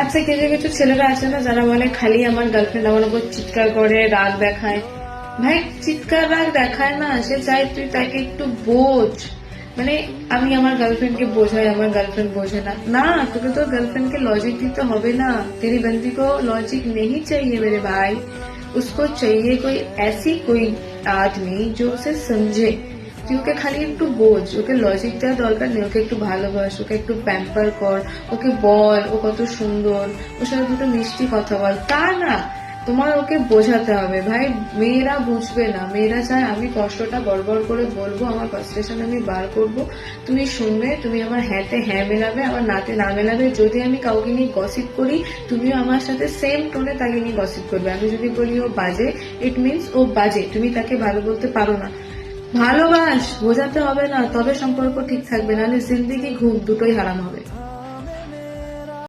আচ্ছা, কিছু কিছু ছেলেরা আছে না যারা বলে খালি আমার গার্লফ্রেন্ড আমার উপর চিৎকার করে, রাগ দেখায়। ভাই, চিৎকার রাগ দেখায় না, সে চাই তুই তাকে একটু বোঝ। মানে আমি আমার গার্लफ्रेंड বোঝাই, আমার গার্लफ्रेंड বোঝে না। না, তোকে তোর গার্लफ्रेंड के लॉजिक দিতে হবে না। तेरी बंदी को लॉजिक नहीं चाहिए मेरे भाई। उसको चाहिए कोई ऐसी कोई आदमी जो उसे समझे। তুই ওকে খালি একটু বোঝ, ওকে লজিক দেওয়ার দরকার নেই, ওকে একটু ভালোবাস, ওকে একটু প্যাম্পার কর, ওকে বল ও কত সুন্দর, ওর সাথে দুটো মিষ্টি কথা বল। তা না, তোমার ওকে বোঝাতে হবে। ভাই, মেয়েরা বুঝবে না, মেয়েরা চায় আমি কষ্টটা বড় করে বলবো, আমার ফ্রাস্ট্রেশন আমি বার করব, তুমি শুনবে, তুমি আমার হ্যাঁতে হ্যাঁ মেলাবে, আমার নাতে না মেলাবে। যদি আমি কাউকে নিয়ে গসিপ করি, তুমিও আমার সাথে সেম টোনে তাকে নিয়ে গসিপ করবে। আমি যদি বলি ও বাজে, ইট মিনস ও বাজে, তুমি তাকে ভালো বলতে পারো না। ভালোবাস, বোঝাতে হবে না, তবে সম্পর্ক ঠিক থাকবে, নাহলে জিন্দেগি ঘুম দুটোই হারাম হবে।